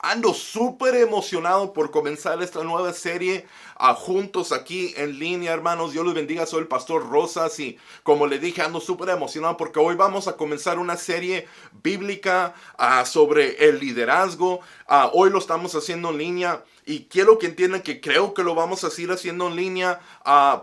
ando súper emocionado por comenzar esta nueva serie juntos aquí en línea, hermanos. Dios los bendiga, soy el pastor Rosas y como le dije, ando súper emocionado porque hoy vamos a comenzar una serie bíblica sobre el liderazgo. Hoy lo estamos haciendo en línea. Y quiero que entiendan que creo que lo vamos a seguir haciendo en línea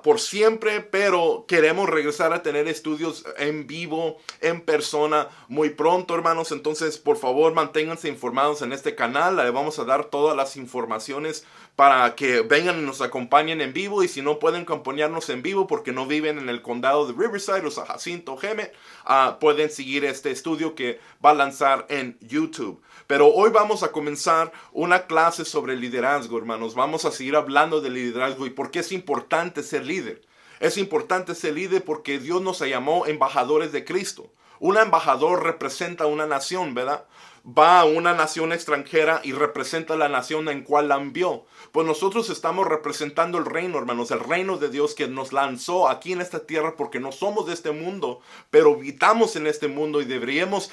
por siempre, pero queremos regresar a tener estudios en vivo, en persona, muy pronto, hermanos. Entonces, por favor, manténganse informados en este canal. Le vamos a dar todas las informaciones para que vengan y nos acompañen en vivo. Y si no pueden acompañarnos en vivo porque no viven en el condado de Riverside o San Jacinto, Hemet, pueden seguir este estudio que va a lanzar en YouTube. Pero hoy vamos a comenzar una clase sobre liderazgo, hermanos. Vamos a seguir hablando de liderazgo y por qué es importante ser líder. Es importante ser líder porque Dios nos llamó embajadores de Cristo. Un embajador representa una nación, ¿verdad? Va a una nación extranjera y representa la nación en cual la envió. Pues nosotros estamos representando el reino, hermanos, el reino de Dios que nos lanzó aquí en esta tierra porque no somos de este mundo, pero habitamos en este mundo y deberíamos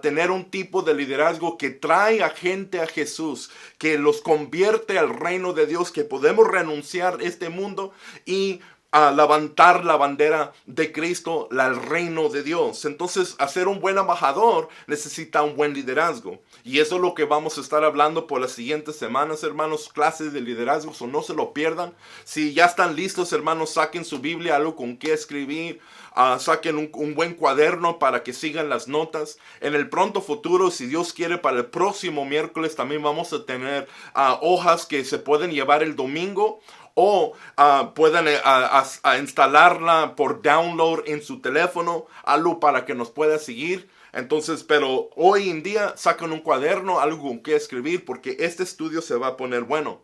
tener un tipo de liderazgo que trae a gente a Jesús, que los convierte al reino de Dios, que podemos renunciar a este mundo y a levantar la bandera de Cristo, el reino de Dios. Entonces, hacer un buen embajador necesita un buen liderazgo. Y eso es lo que vamos a estar hablando por las siguientes semanas, hermanos, clases de liderazgo, o no se lo pierdan. Si ya están listos, hermanos, saquen su Biblia, algo con qué escribir, saquen un buen cuaderno para que sigan las notas. En el pronto futuro, si Dios quiere, para el próximo miércoles también vamos a tener hojas que se pueden llevar el domingo, o puedan instalarla por download en su teléfono, algo para que nos pueda seguir. Entonces, pero hoy en día sacan un cuaderno, algo con que escribir, porque este estudio se va a poner bueno.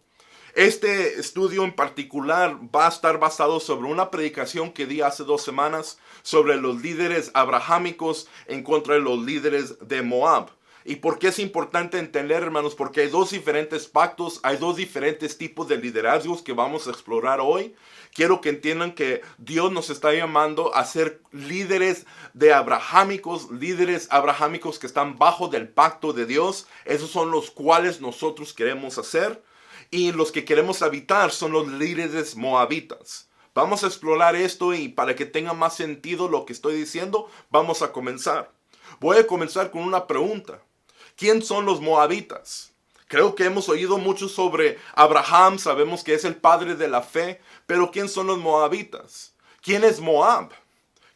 Este estudio en particular va a estar basado sobre una predicación que di hace 2 semanas sobre los líderes abrahámicos en contra de los líderes de Moab. ¿Y por qué es importante entender, hermanos? Porque hay dos diferentes pactos, hay dos diferentes tipos de liderazgos que vamos a explorar hoy. Quiero que entiendan que Dios nos está llamando a ser líderes líderes abrahámicos que están bajo del pacto de Dios. Esos son los cuales nosotros queremos hacer. Y los que queremos habitar son los líderes moabitas. Vamos a explorar esto y para que tenga más sentido lo que estoy diciendo, vamos a comenzar. Voy a comenzar con una pregunta. ¿Quién son los moabitas? Creo que hemos oído mucho sobre Abraham, sabemos que es el padre de la fe, pero ¿quién son los moabitas? ¿Quién es Moab?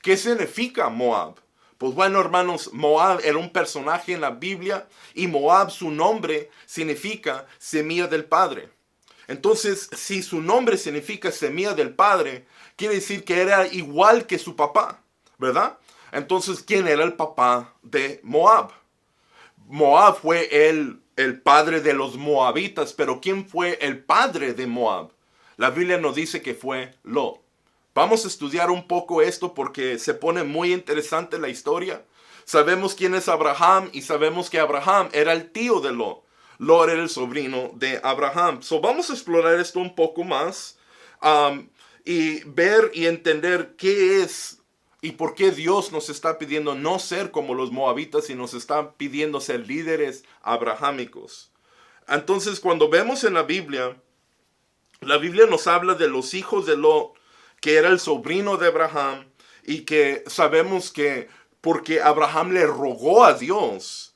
¿Qué significa Moab? Pues bueno, hermanos, Moab era un personaje en la Biblia y Moab, su nombre significa semilla del Padre. Entonces, si su nombre significa semilla del Padre, quiere decir que era igual que su papá, ¿verdad? Entonces, ¿quién era el papá de Moab? Moab fue el padre de los moabitas, pero ¿quién fue el padre de Moab? La Biblia nos dice que fue Lot. Vamos a estudiar un poco esto porque se pone muy interesante la historia. Sabemos quién es Abraham y sabemos que Abraham era el tío de Lot. Lot era el sobrino de Abraham. So vamos a explorar esto un poco más y ver y entender qué es y por qué Dios nos está pidiendo no ser como los moabitas y nos está pidiendo ser líderes abrahámicos. Entonces, cuando vemos en la Biblia nos habla de los hijos de Lot, que era el sobrino de Abraham, y que sabemos que porque Abraham le rogó a Dios,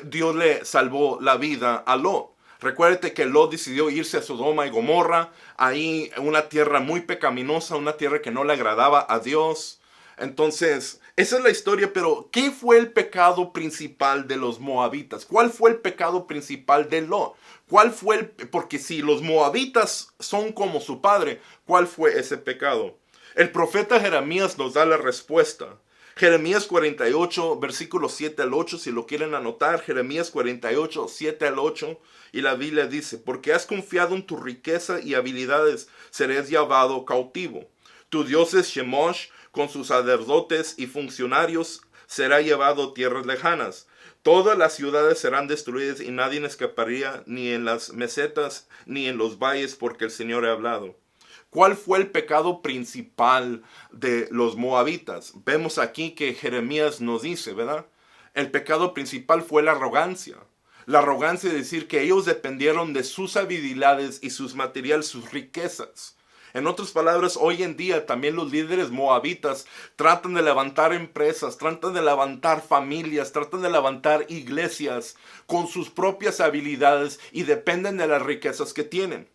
Dios le salvó la vida a Lot. Recuerde que Lot decidió irse a Sodoma y Gomorra, ahí una tierra muy pecaminosa, una tierra que no le agradaba a Dios. Entonces, esa es la historia, pero ¿qué fue el pecado principal de los moabitas? ¿Cuál fue el pecado principal de Lot? Porque si los moabitas son como su padre, ¿cuál fue ese pecado? El profeta Jeremías nos da la respuesta. Jeremías 48, versículos 7 al 8, si lo quieren anotar, Jeremías 48, 7 al 8, y la Biblia dice: porque has confiado en tu riqueza y habilidades, serás llevado cautivo. Tu Dios es Shemosh, con sus sacerdotes y funcionarios, será llevado a tierras lejanas. Todas las ciudades serán destruidas y nadie escaparía, ni en las mesetas, ni en los valles, porque el Señor ha hablado. ¿Cuál fue el pecado principal de los moabitas? Vemos aquí que Jeremías nos dice, ¿verdad? El pecado principal fue la arrogancia. La arrogancia de decir que ellos dependieron de sus habilidades y sus materiales, sus riquezas. En otras palabras, hoy en día también los líderes moabitas tratan de levantar empresas, tratan de levantar familias, tratan de levantar iglesias con sus propias habilidades y dependen de las riquezas que tienen.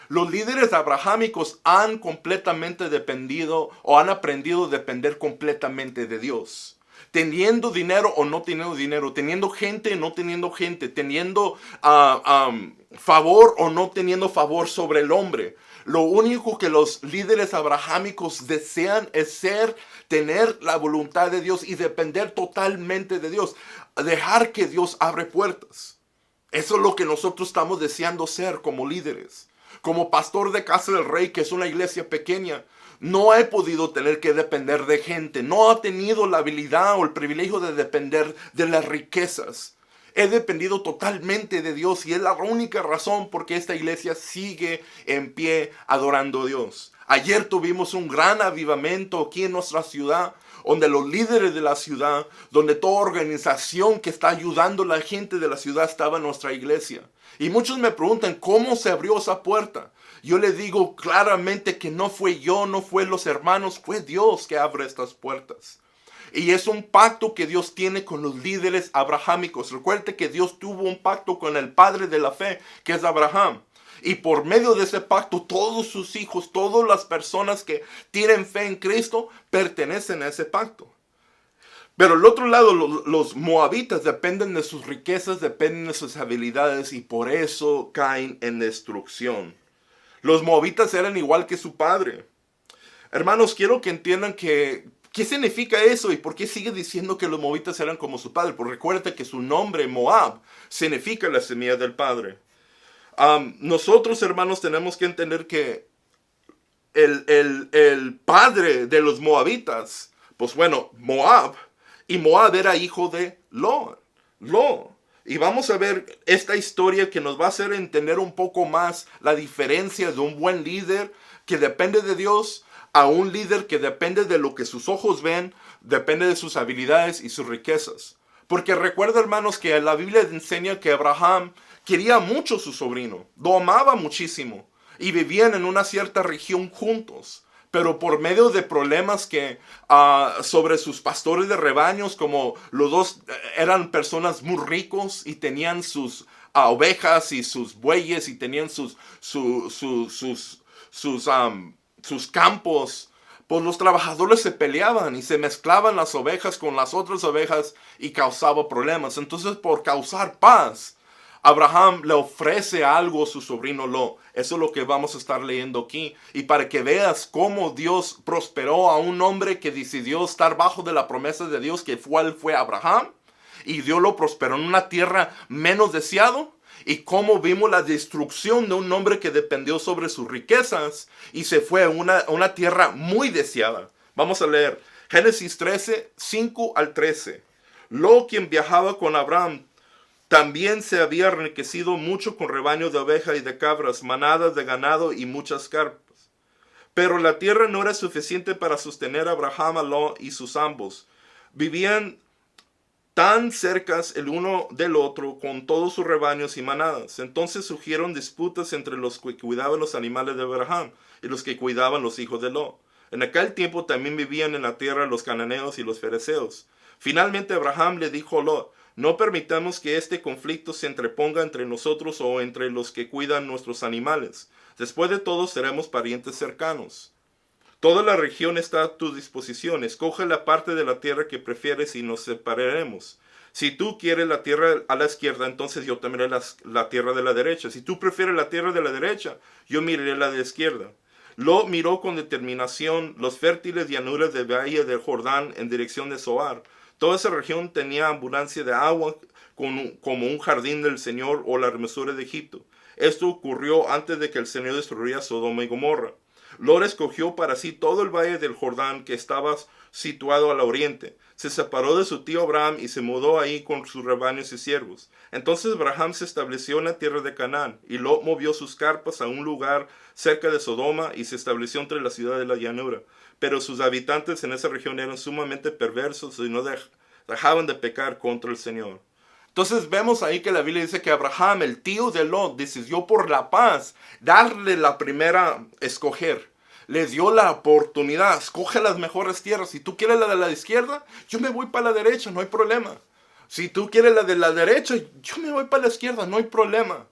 Los líderes abrahámicos han completamente dependido o han aprendido a depender completamente de Dios. Teniendo dinero o no teniendo dinero, teniendo gente o no teniendo gente, teniendo favor o no teniendo favor sobre el hombre. Lo único que los líderes abrahámicos desean es tener la voluntad de Dios y depender totalmente de Dios. Dejar que Dios abre puertas. Eso es lo que nosotros estamos deseando ser como líderes. Como pastor de Casa del Rey, que es una iglesia pequeña, no he podido tener que depender de gente. No he tenido la habilidad o el privilegio de depender de las riquezas. He dependido totalmente de Dios y es la única razón por qué esta iglesia sigue en pie adorando a Dios. Ayer tuvimos un gran avivamiento aquí en nuestra ciudad, donde los líderes de la ciudad, donde toda organización que está ayudando a la gente de la ciudad estaba en nuestra iglesia. Y muchos me preguntan, ¿cómo se abrió esa puerta? Yo les digo claramente que no fue yo, no fue los hermanos, fue Dios que abre estas puertas. Y es un pacto que Dios tiene con los líderes abrahámicos. Recuerde que Dios tuvo un pacto con el padre de la fe, que es Abraham. Y por medio de ese pacto, todos sus hijos, todas las personas que tienen fe en Cristo, pertenecen a ese pacto. Pero al otro lado, los moabitas dependen de sus riquezas, dependen de sus habilidades y por eso caen en destrucción. Los moabitas eran igual que su padre. Hermanos, quiero que entiendan ¿qué significa eso y por qué sigue diciendo que los moabitas eran como su padre? Porque recuerda que su nombre, Moab, significa la semilla del padre. Nosotros, hermanos, tenemos que entender que el padre de los moabitas, pues bueno, Moab, y Moab era hijo de Lo. Y vamos a ver esta historia que nos va a hacer entender un poco más la diferencia de un buen líder que depende de Dios a un líder que depende de lo que sus ojos ven, depende de sus habilidades y sus riquezas. Porque recuerda, hermanos, que la Biblia enseña que Abraham quería mucho a su sobrino, lo amaba muchísimo y vivían en una cierta región juntos. Pero por medio de problemas sobre sus pastores de rebaños, como los dos eran personas muy ricos y tenían sus ovejas y sus bueyes y tenían sus campos, pues los trabajadores se peleaban y se mezclaban las ovejas con las otras ovejas y causaba problemas. Entonces, por causar paz, Abraham le ofrece algo a su sobrino Lot. Eso es lo que vamos a estar leyendo aquí. Y para que veas cómo Dios prosperó a un hombre que decidió estar bajo de la promesa de Dios, que fue Abraham. Y Dios lo prosperó en una tierra menos deseada. Y cómo vimos la destrucción de un hombre que dependió sobre sus riquezas y se fue a una tierra muy deseada. Vamos a leer Génesis 13, 5 al 13. Lot, quien viajaba con Abraham, también se había enriquecido mucho con rebaños de ovejas y de cabras, manadas de ganado y muchas carpas. Pero la tierra no era suficiente para sostener a Abraham, a Lot y sus ambos. Vivían tan cercas el uno del otro con todos sus rebaños y manadas. Entonces surgieron disputas entre los que cuidaban los animales de Abraham y los que cuidaban los hijos de Lot. En aquel tiempo también vivían en la tierra los cananeos y los fereceos. Finalmente Abraham le dijo a Lot: no permitamos que este conflicto se entreponga entre nosotros o entre los que cuidan nuestros animales. Después de todo, seremos parientes cercanos. Toda la región está a tu disposición. Escoge la parte de la tierra que prefieres y nos separaremos. Si tú quieres la tierra a la izquierda, entonces yo tomaré la tierra de la derecha. Si tú prefieres la tierra de la derecha, yo miraré la de la izquierda. Lot miró con determinación los fértiles llanuras del valle del Jordán en dirección de Zoar. Toda esa región tenía abundancia de agua como un jardín del Señor o la hermosura de Egipto. Esto ocurrió antes de que el Señor destruyera Sodoma y Gomorra. Lot escogió para sí todo el valle del Jordán que estaba situado al oriente. Se separó de su tío Abraham y se mudó ahí con sus rebaños y siervos. Entonces Abraham se estableció en la tierra de Canaán y Lot movió sus carpas a un lugar cerca de Sodoma y se estableció entre la ciudad y la llanura. Pero sus habitantes en esa región eran sumamente perversos y no dejaban de pecar contra el Señor. Entonces vemos ahí que la Biblia dice que Abraham, el tío de Lot, decidió por la paz darle la primera escoger. Le dio la oportunidad, escoge las mejores tierras. Si tú quieres la de la izquierda, yo me voy para la derecha, no hay problema. Si tú quieres la de la derecha, yo me voy para la izquierda, no hay problema.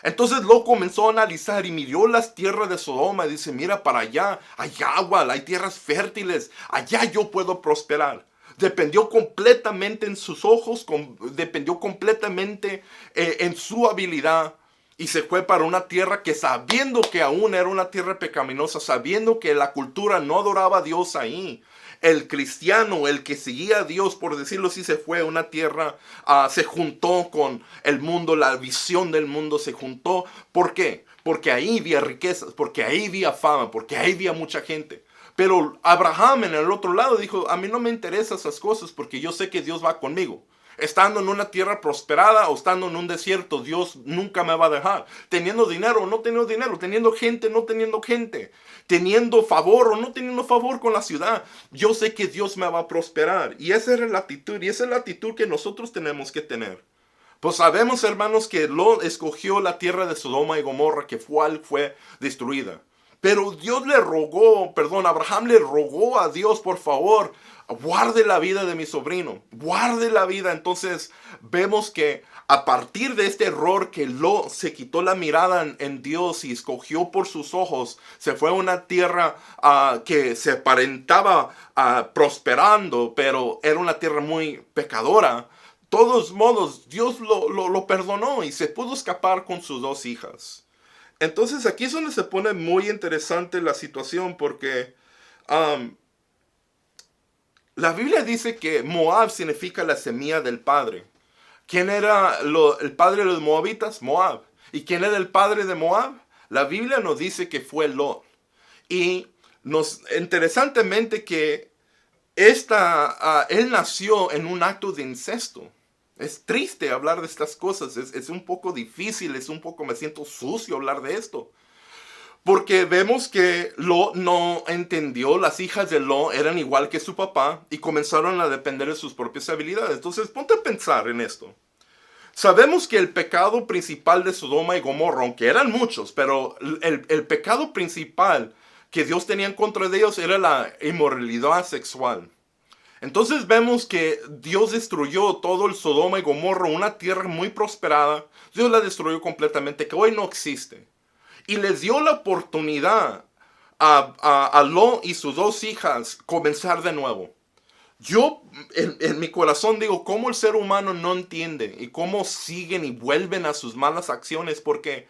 Entonces Lot comenzó a analizar y midió las tierras de Sodoma y dice, mira para allá, hay agua, hay tierras fértiles, allá yo puedo prosperar. Dependió completamente en sus ojos, dependió completamente en su habilidad. Y se fue para una tierra que, sabiendo que aún era una tierra pecaminosa, sabiendo que la cultura no adoraba a Dios ahí, el cristiano, el que seguía a Dios, por decirlo así, se fue a una tierra, se juntó con el mundo, la visión del mundo se juntó. ¿Por qué? Porque ahí había riquezas, porque ahí había fama, porque ahí había mucha gente. Pero Abraham en el otro lado dijo, a mí no me interesan esas cosas porque yo sé que Dios va conmigo. Estando en una tierra prosperada o estando en un desierto, Dios nunca me va a dejar. Teniendo dinero o no teniendo dinero, teniendo gente o no teniendo gente, teniendo favor o no teniendo favor con la ciudad, yo sé que Dios me va a prosperar. Y esa era la actitud, y esa es la actitud que nosotros tenemos que tener. Pues sabemos, hermanos, que Lot escogió la tierra de Sodoma y Gomorra, que fue destruida. Pero Dios le rogó, perdón, Abraham le rogó a Dios, por favor, guarde la vida de mi sobrino, guarde la vida. Entonces vemos que a partir de este error que Lot se quitó la mirada en Dios y escogió por sus ojos, se fue a una tierra que se aparentaba prosperando, pero era una tierra muy pecadora. De todos modos, Dios lo perdonó y se pudo escapar con sus dos hijas. Entonces aquí es donde se pone muy interesante la situación porque la Biblia dice que Moab significa la semilla del padre. ¿Quién era el padre de los moabitas? Moab. ¿Y quién era el padre de Moab? La Biblia nos dice que fue Lot. Y interesantemente que él nació en un acto de incesto. Es triste hablar de estas cosas, es un poco difícil, me siento sucio hablar de esto. Porque vemos que Lot no entendió, las hijas de Lot eran igual que su papá y comenzaron a depender de sus propias habilidades. Entonces ponte a pensar en esto. Sabemos que el pecado principal de Sodoma y Gomorra, aunque eran muchos, pero el pecado principal que Dios tenía en contra de ellos era la inmoralidad sexual. Entonces vemos que Dios destruyó todo el Sodoma y Gomorra, una tierra muy prosperada. Dios la destruyó completamente, que hoy no existe. Y les dio la oportunidad a Lot y sus dos hijas comenzar de nuevo. Yo en mi corazón digo, ¿cómo el ser humano no entiende? Y cómo siguen y vuelven a sus malas acciones. Porque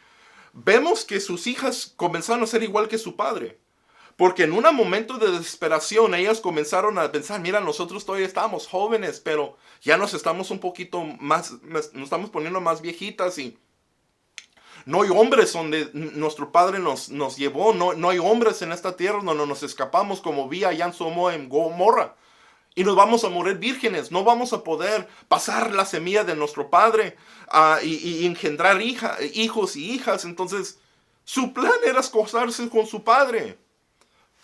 vemos que sus hijas comenzaron a ser igual que su padre. Porque en un momento de desesperación ellas comenzaron a pensar, mira, nosotros todavía estamos jóvenes, pero ya nos estamos un poquito más, nos estamos poniendo más viejitas y no hay hombres donde nuestro padre nos llevó, no hay hombres en esta tierra donde nos escapamos como vi allá en Sodoma y Gomorra. Y nos vamos a morir vírgenes, no vamos a poder pasar la semilla de nuestro padre y engendrar hijos y hijas. Entonces, su plan era casarse con su padre.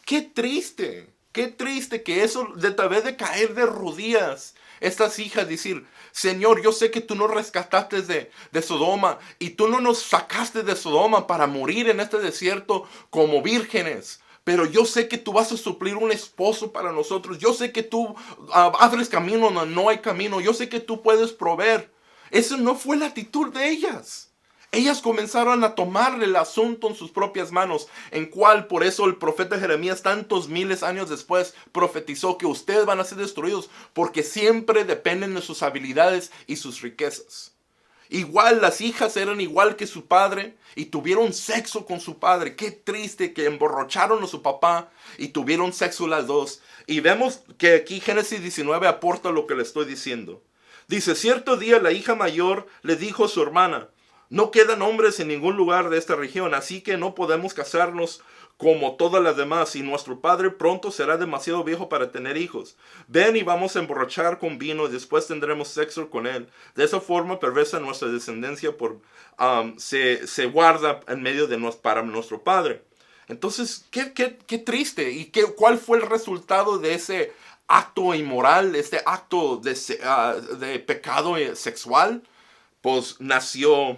Qué triste que eso, de tal vez de caer de rodillas, estas hijas decir, Señor, yo sé que tú nos rescataste de Sodoma y tú no nos sacaste de Sodoma para morir en este desierto como vírgenes. Pero yo sé que tú vas a suplir un esposo para nosotros. Yo sé que tú abres camino donde no hay camino. Yo sé que tú puedes proveer. Esa no fue la actitud de ellas. Ellas comenzaron a tomarle el asunto en sus propias manos, en cual por eso el profeta Jeremías tantos miles de años después profetizó que ustedes van a ser destruidos porque siempre dependen de sus habilidades y sus riquezas. Igual las hijas eran igual que su padre y tuvieron sexo con su padre. Qué triste que emborracharon a su papá y tuvieron sexo las dos. Y vemos que aquí Génesis 19 aporta lo que le estoy diciendo. Dice, cierto día la hija mayor le dijo a su hermana, no quedan hombres en ningún lugar de esta región, así que no podemos casarnos como todas las demás, y nuestro padre pronto será demasiado viejo para tener hijos. Ven y vamos a emborrachar con vino y después tendremos sexo con él. De esa forma perversa nuestra descendencia se guarda en medio de para nuestro padre. Entonces, qué triste. ¿Y cuál fue el resultado de ese acto inmoral, este acto de pecado sexual, pues nació,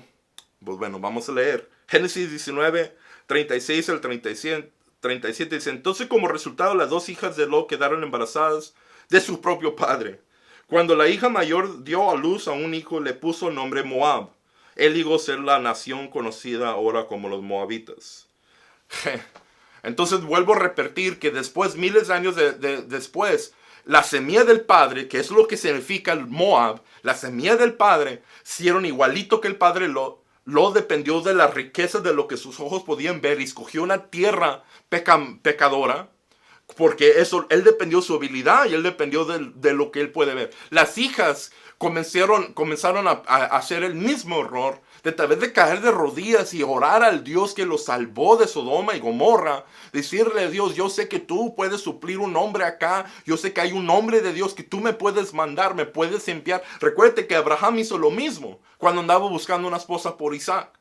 pues bueno, vamos a leer. Génesis 19, 36 al 37 dice, entonces como resultado las dos hijas de Lot quedaron embarazadas de su propio padre. Cuando la hija mayor dio a luz a un hijo, le puso el nombre Moab. Él llegó a ser la nación conocida ahora como los moabitas. Entonces vuelvo a repetir que después, miles de años después, la semilla del padre, que es lo que significa el Moab, la semilla del padre, hicieron igualito que el padre Lot. Lot dependió de la riqueza de lo que sus ojos podían ver y escogió una tierra pecadora, porque eso, él dependió de su habilidad y él dependió de lo que él puede ver. Las hijas comenzaron a hacer el mismo error, de tal vez de caer de rodillas y orar al Dios que los salvó de Sodoma y Gomorra, decirle a Dios, yo sé que tú puedes suplir un hombre acá, yo sé que hay un hombre de Dios que tú me puedes mandar, me puedes enviar. Recuerde que Abraham hizo lo mismo cuando andaba buscando una esposa por Isaac.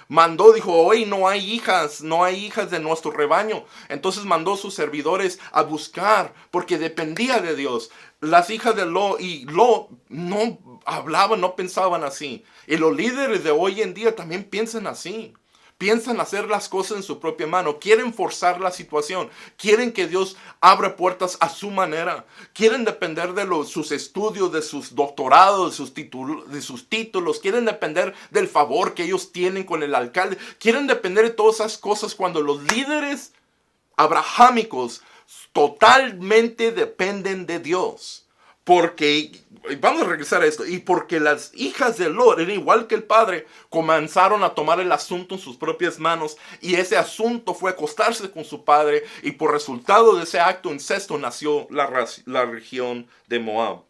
Mandó, dijo, hoy no hay hijas de nuestro rebaño. Entonces mandó a sus servidores a buscar, porque dependía de Dios. Las hijas de Lot y Lot no hablaban, no pensaban así. Y los líderes de hoy en día también piensan así. Piensan hacer las cosas en su propia mano. Quieren forzar la situación. Quieren que Dios abra puertas a su manera. Quieren depender de sus estudios, de sus doctorados, de sus títulos. Quieren depender del favor que ellos tienen con el alcalde. Quieren depender de todas esas cosas cuando los líderes abrahámicos totalmente dependen de Dios. Porque, vamos a regresar a esto, y porque las hijas de Lot, eran igual que el padre, comenzaron a tomar el asunto en sus propias manos, y ese asunto fue acostarse con su padre, y por resultado de ese acto incesto nació la región de Moab.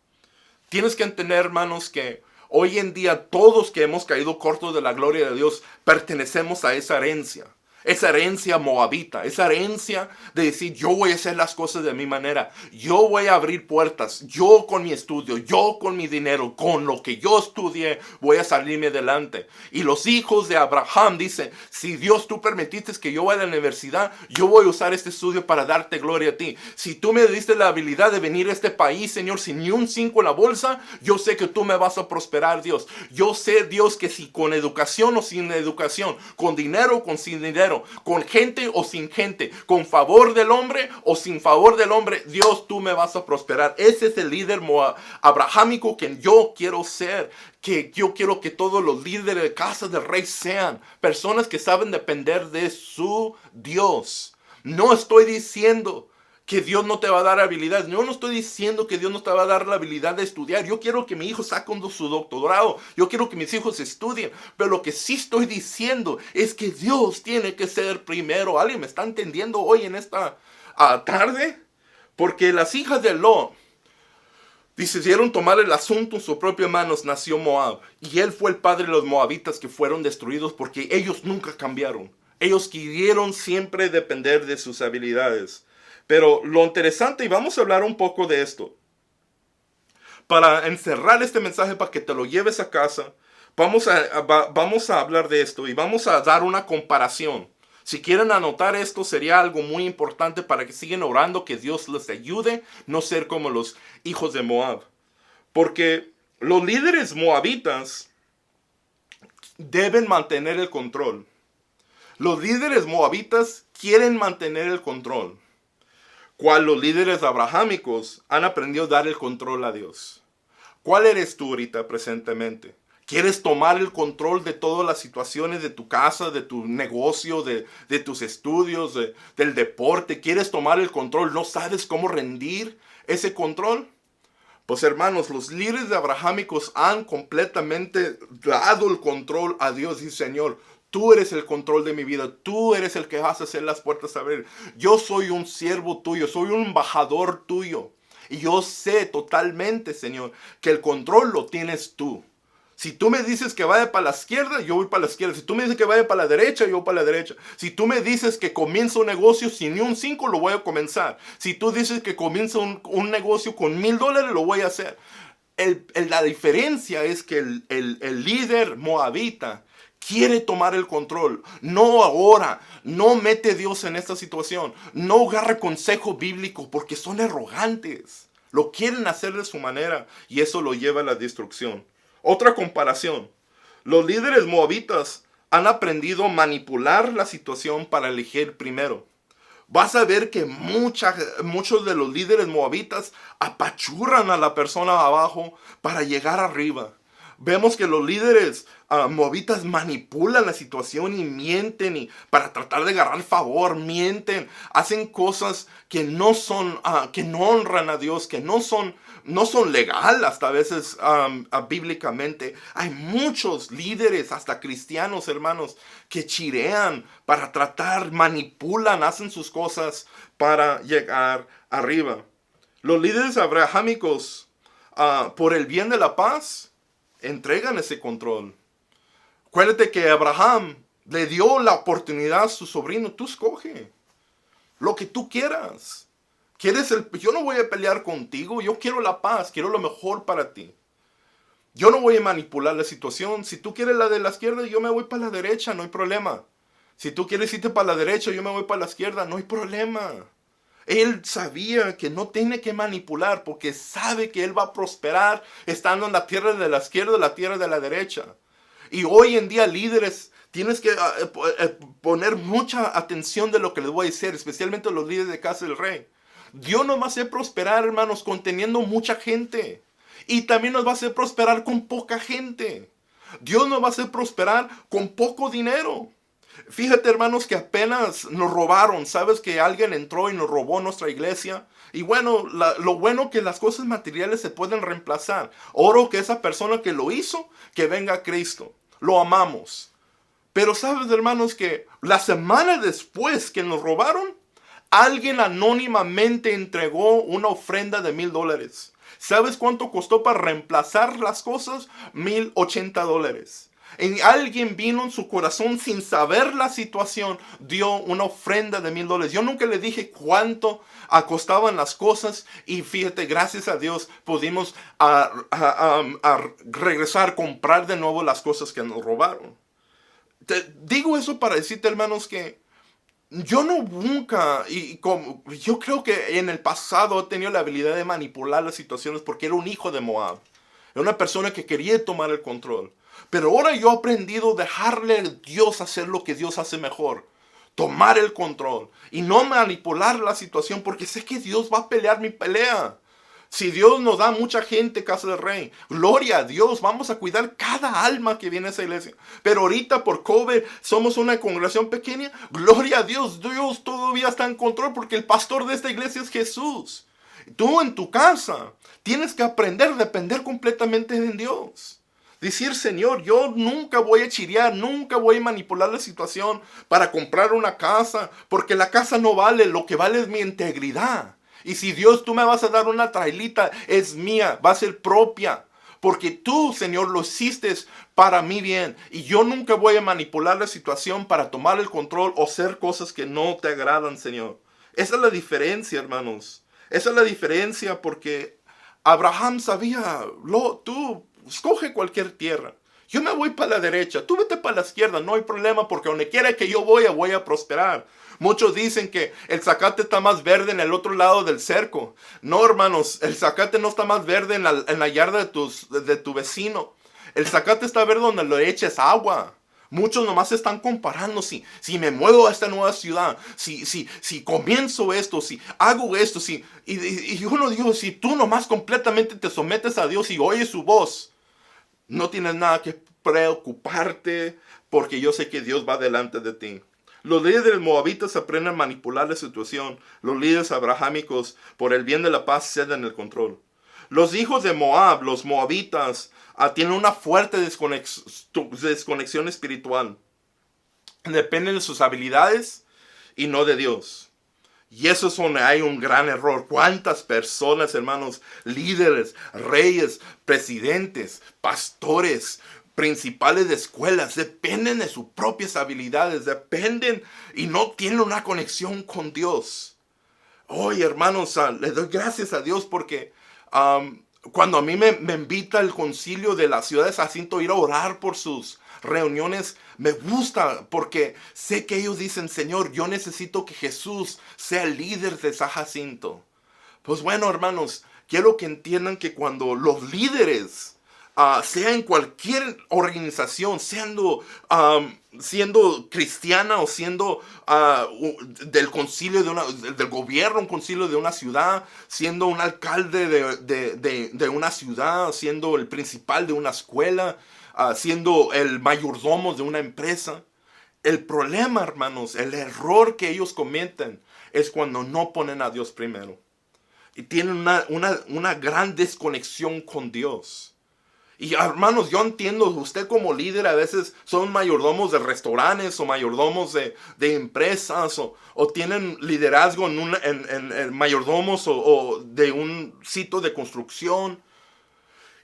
Tienes que entender, hermanos, que hoy en día todos que hemos caído cortos de la gloria de Dios, pertenecemos a esa herencia. Esa herencia moabita, esa herencia de decir yo voy a hacer las cosas de mi manera, yo voy a abrir puertas, yo con mi estudio, yo con mi dinero, con lo que yo estudié voy a salirme adelante. Y los hijos de Abraham dicen, si Dios tú permitiste que yo vaya a la universidad, yo voy a usar este estudio para darte gloria a ti. Si tú me diste la habilidad de venir a este país, Señor, sin ni un 5 en la bolsa, yo sé que tú me vas a prosperar, Dios. Yo sé, Dios, que si con educación o sin educación, con dinero o con sin dinero, con gente o sin gente, con favor del hombre o sin favor del hombre, Dios, tú me vas a prosperar. Ese es el líder abrahámico que yo quiero ser, que yo quiero que todos los líderes de casa del rey sean personas que saben depender de su Dios. No estoy diciendo que Dios no te va a dar habilidades. Yo no estoy diciendo que Dios no te va a dar la habilidad de estudiar. Yo quiero que mi hijo saque su doctorado. Yo quiero que mis hijos estudien. Pero lo que sí estoy diciendo es que Dios tiene que ser primero. ¿Alguien me está entendiendo hoy en esta tarde? Porque las hijas de Lot decidieron tomar el asunto en sus propias manos. Nació Moab. Y él fue el padre de los moabitas que fueron destruidos porque ellos nunca cambiaron. Ellos quisieron siempre depender de sus habilidades. Pero lo interesante, y vamos a hablar un poco de esto, para encerrar este mensaje, para que te lo lleves a casa, vamos a hablar de esto y vamos a dar una comparación. Si quieren anotar esto, sería algo muy importante para que sigan orando, que Dios les ayude, no ser como los hijos de Moab. Porque los líderes moabitas deben mantener el control. Los líderes moabitas quieren mantener el control. Cual los líderes abrahámicos han aprendido a dar el control a Dios. ¿Cuál eres tú ahorita presentemente? ¿Quieres tomar el control de todas las situaciones de tu casa, de tu negocio, de tus estudios, del deporte? ¿Quieres tomar el control? ¿No sabes cómo rendir ese control? Pues hermanos, los líderes abrahámicos han completamente dado el control a Dios. Y Señor, tú eres el control de mi vida. Tú eres el que vas a hacer las puertas abrir. Yo soy un siervo tuyo. Soy un embajador tuyo. Y yo sé totalmente, Señor, que el control lo tienes tú. Si tú me dices que vaya para la izquierda, yo voy para la izquierda. Si tú me dices que vaya para la derecha, yo voy para la derecha. Si tú me dices que comienzo un negocio sin ni un 5, lo voy a comenzar. Si tú dices que comienzo un negocio con $1,000, lo voy a hacer. La diferencia es que el líder moabita quiere tomar el control. No ahora. No mete a Dios en esta situación. No agarra consejo bíblico porque son arrogantes. Lo quieren hacer de su manera y eso lo lleva a la destrucción. Otra comparación. Los líderes moabitas han aprendido a manipular la situación para elegir primero. Vas a ver que muchos de los líderes moabitas apachurran a la persona abajo para llegar arriba. Vemos que los líderes moabitas manipulan la situación y mienten para tratar de agarrar favor, mienten, hacen cosas que no son, que no honran a Dios, que no son legal hasta a veces bíblicamente. Hay muchos líderes, hasta cristianos, hermanos, que chirean para tratar, manipulan, hacen sus cosas para llegar arriba. Los líderes abrahámicos, por el bien de la paz, entregan ese control. Acuérdate que Abraham le dio la oportunidad a su sobrino. Tú escoge lo que tú quieras. Yo no voy a pelear contigo. Yo quiero la paz. Quiero lo mejor para ti. Yo no voy a manipular la situación. Si tú quieres la de la izquierda, yo me voy para la derecha. No hay problema. Si tú quieres irte para la derecha, yo me voy para la izquierda. No hay problema. Él sabía que no tiene que manipular porque sabe que él va a prosperar estando en la tierra de la izquierda o la tierra de la derecha. Y hoy en día, líderes, tienes que poner mucha atención de lo que les voy a decir, especialmente los líderes de Casa del Rey. Dios nos va a hacer prosperar, hermanos, conteniendo mucha gente. Y también nos va a hacer prosperar con poca gente. Dios nos va a hacer prosperar con poco dinero. Fíjate, hermanos, que apenas nos robaron. ¿Sabes que alguien entró y nos robó nuestra iglesia? Y bueno, lo bueno que las cosas materiales se pueden reemplazar. Oro que esa persona que lo hizo, que venga a Cristo. Lo amamos. Pero sabes, hermanos, que la semana después que nos robaron, alguien anónimamente entregó una ofrenda de $1,000. ¿Sabes cuánto costó para reemplazar las cosas? $1,080. Alguien vino en su corazón sin saber la situación, dio una ofrenda de $1,000. Yo nunca le dije cuánto costaban las cosas y fíjate, gracias a Dios pudimos regresar, comprar de nuevo las cosas que nos robaron. Te digo eso para decirte, hermanos, que yo nunca, yo creo que en el pasado he tenido la habilidad de manipular las situaciones porque era un hijo de Moab. Era una persona que quería tomar el control. Pero ahora yo he aprendido a dejarle a Dios hacer lo que Dios hace mejor. Tomar el control. Y no manipular la situación porque sé que Dios va a pelear mi pelea. Si Dios nos da mucha gente, Casa del Rey, gloria a Dios, vamos a cuidar cada alma que viene a esa iglesia. Pero ahorita por COVID somos una congregación pequeña, gloria a Dios, Dios todavía está en control porque el pastor de esta iglesia es Jesús. Tú en tu casa tienes que aprender a depender completamente de Dios. Decir, Señor, yo nunca voy a chirear, nunca voy a manipular la situación para comprar una casa, porque la casa no vale, lo que vale es mi integridad. Y si Dios, tú me vas a dar una trailita, es mía, va a ser propia. Porque tú, Señor, lo hiciste para mi bien. Y yo nunca voy a manipular la situación para tomar el control o hacer cosas que no te agradan, Señor. Esa es la diferencia, hermanos. Esa es la diferencia porque Abraham sabía, tú escoge cualquier tierra. Yo me voy para la derecha, tú vete para la izquierda, no hay problema porque donde quiera que yo voy a prosperar. Muchos dicen que el zacate está más verde en el otro lado del cerco. No, hermanos, el zacate no está más verde en la yarda de tu vecino. El zacate está verde donde le eches agua. Muchos nomás se están comparando si me muevo a esta nueva ciudad, si comienzo esto, si hago esto, y uno dijo, si tú nomás completamente te sometes a Dios y oyes su voz, no tienes nada que preocuparte porque yo sé que Dios va delante de ti. Los líderes moabitas aprenden a manipular la situación. Los líderes abrahámicos, por el bien de la paz, ceden el control. Los hijos de Moab, los moabitas, tienen una fuerte desconexión espiritual. Dependen de sus habilidades y no de Dios. Y eso es donde hay un gran error. ¿Cuántas personas, hermanos, líderes, reyes, presidentes, pastores, principales de escuelas, dependen de sus propias habilidades, dependen y no tienen una conexión con Dios? Oye, hermanos, le doy gracias a Dios porque cuando a mí me invita el concilio de la ciudad de Jacinto a ir a orar por sus reuniones, me gusta porque sé que ellos dicen, Señor, yo necesito que Jesús sea el líder de San Jacinto. Pues bueno, hermanos, quiero que entiendan que cuando los líderes, sea en cualquier organización, siendo cristiana o siendo del concilio del gobierno, un concilio de una ciudad, siendo un alcalde de una ciudad, siendo el principal de una escuela, siendo el mayordomo de una empresa. El problema, hermanos, el error que ellos cometen es cuando no ponen a Dios primero. Y tienen una gran desconexión con Dios. Y hermanos, yo entiendo, usted como líder a veces son mayordomos de restaurantes o mayordomos de empresas o tienen liderazgo en mayordomos o de un sitio de construcción.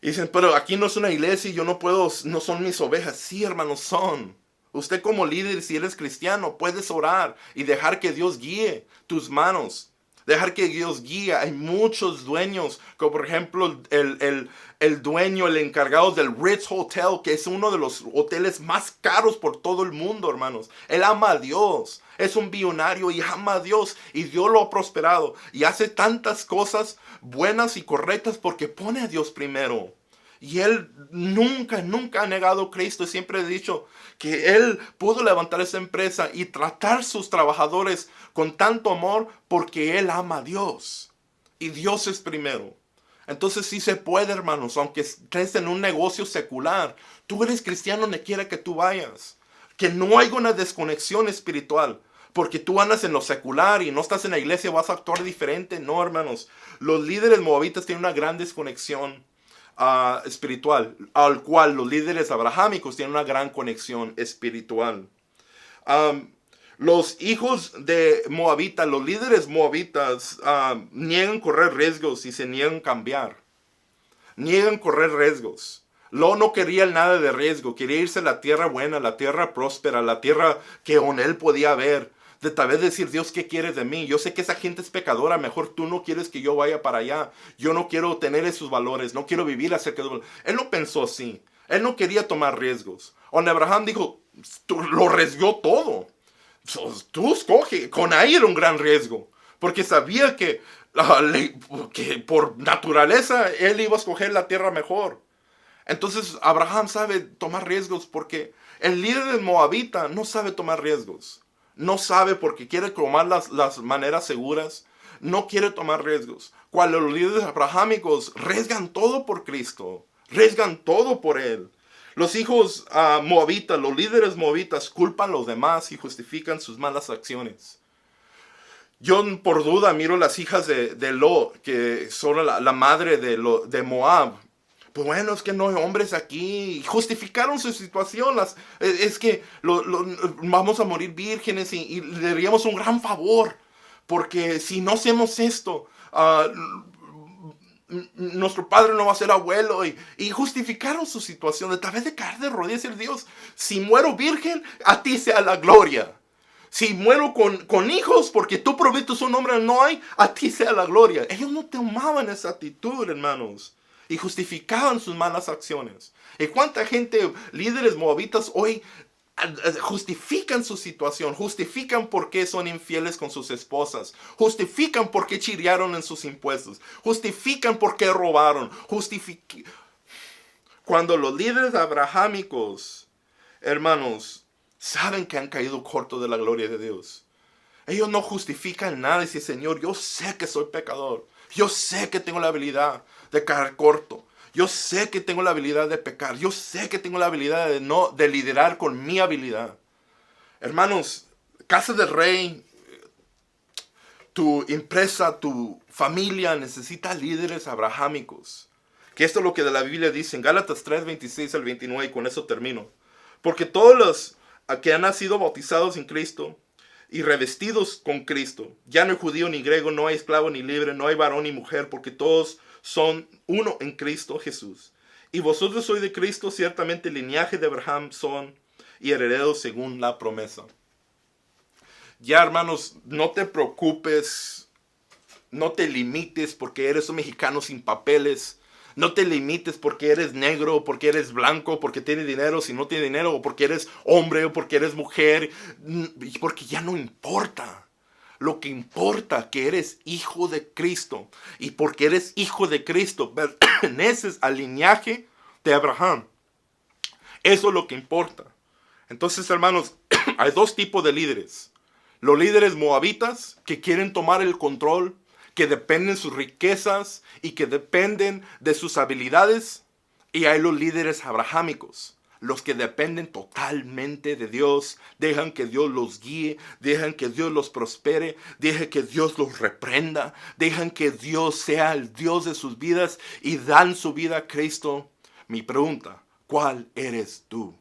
Y dicen, pero aquí no es una iglesia y yo no puedo, no son mis ovejas. Sí, hermanos, son. Usted como líder, si eres cristiano, puedes orar y dejar que Dios guíe tus manos. Dejar que Dios guíe. Hay muchos dueños, como por ejemplo el dueño, el encargado del Ritz Hotel, que es uno de los hoteles más caros por todo el mundo, hermanos. Él ama a Dios. Es un billonario y ama a Dios. Y Dios lo ha prosperado. Y hace tantas cosas buenas y correctas porque pone a Dios primero. Y él nunca ha negado a Cristo. Siempre he dicho que él pudo levantar esa empresa y tratar a sus trabajadores con tanto amor porque él ama a Dios. Y Dios es primero. Entonces sí se puede, hermanos, aunque estés en un negocio secular. Tú eres cristiano donde quiera que tú vayas. Que no haya una desconexión espiritual. Porque tú andas en lo secular y no estás en la iglesia, vas a actuar diferente. No, hermanos. Los líderes moabitas tienen una gran desconexión espiritual, al cual los líderes abrahámicos tienen una gran conexión espiritual. Los hijos de Moabita, los líderes moabitas, niegan correr riesgos y se niegan cambiar. Niegan correr riesgos. Lot no quería nada de riesgo, quería irse a la tierra buena, la tierra próspera, la tierra que con él podía ver. De tal vez decir, Dios, ¿qué quieres de mí? Yo sé que esa gente es pecadora, mejor tú no quieres que yo vaya para allá. Yo no quiero tener esos valores, no quiero vivir acerca de... Él no pensó así, él no quería tomar riesgos. Cuando Abraham dijo, lo arriesgó todo. Tú escoge, con ahí era un gran riesgo, porque sabía que por naturaleza él iba a escoger la tierra mejor. Entonces Abraham sabe tomar riesgos porque el líder de Moabita no sabe tomar riesgos. No sabe porque quiere tomar las maneras seguras. No quiere tomar riesgos. Cuando los líderes abrahámicos arriesgan todo por Cristo. Arriesgan todo por Él. Los hijos moabitas, los líderes moabitas culpan a los demás y justifican sus malas acciones. Yo por duda miro las hijas de Lot, que son la madre de Moab. Pues bueno, es que no hay hombres aquí. Justificaron su situación. Es que vamos a morir vírgenes y le haríamos un gran favor. Porque si no hacemos esto, nuestro padre no va a ser abuelo. Y justificaron su situación. De tal vez de caer de rodillas y decir, Dios, si muero virgen, a ti sea la gloria. Si muero con hijos, porque tú provees un hombre no hay, a ti sea la gloria. Ellos no tomaban esa actitud, hermanos. Y justificaban sus malas acciones. ¿Y cuánta gente, líderes moabitas hoy, justifican su situación? Justifican por qué son infieles con sus esposas. Justifican por qué chiriaron en sus impuestos. Justifican por qué robaron. Cuando los líderes abrahámicos, hermanos, saben que han caído corto de la gloria de Dios. Ellos no justifican nada y dicen, Señor, yo sé que soy pecador. Yo sé que tengo la habilidad de caer corto. Yo sé que tengo la habilidad de pecar. Yo sé que tengo la habilidad de liderar con mi habilidad. Hermanos, casa del rey, tu empresa, tu familia necesita líderes abrahámicos. Que esto es lo que de la Biblia dice en Gálatas 3, 26 al 29 y con eso termino. Porque todos los que han nacido bautizados en Cristo y revestidos con Cristo. Ya no hay judío ni griego, no hay esclavo ni libre, no hay varón ni mujer, porque todos son uno en Cristo Jesús. Y vosotros sois de Cristo, ciertamente el linaje de Abraham son y herederos según la promesa. Ya, hermanos, no te preocupes, no te limites porque eres un mexicano sin papeles. No te limites porque eres negro, porque eres blanco, porque tienes dinero, si no tienes dinero, o porque eres hombre, o porque eres mujer, porque ya no importa. Lo que importa que eres hijo de Cristo. Y porque eres hijo de Cristo, perteneces al linaje de Abraham. Eso es lo que importa. Entonces, hermanos, hay dos tipos de líderes. Los líderes moabitas que quieren tomar el control, que dependen de sus riquezas y que dependen de sus habilidades. Y hay los líderes abrahámicos, los que dependen totalmente de Dios, dejan que Dios los guíe, dejan que Dios los prospere, dejan que Dios los reprenda, dejan que Dios sea el Dios de sus vidas y dan su vida a Cristo. Mi pregunta, ¿cuál eres tú?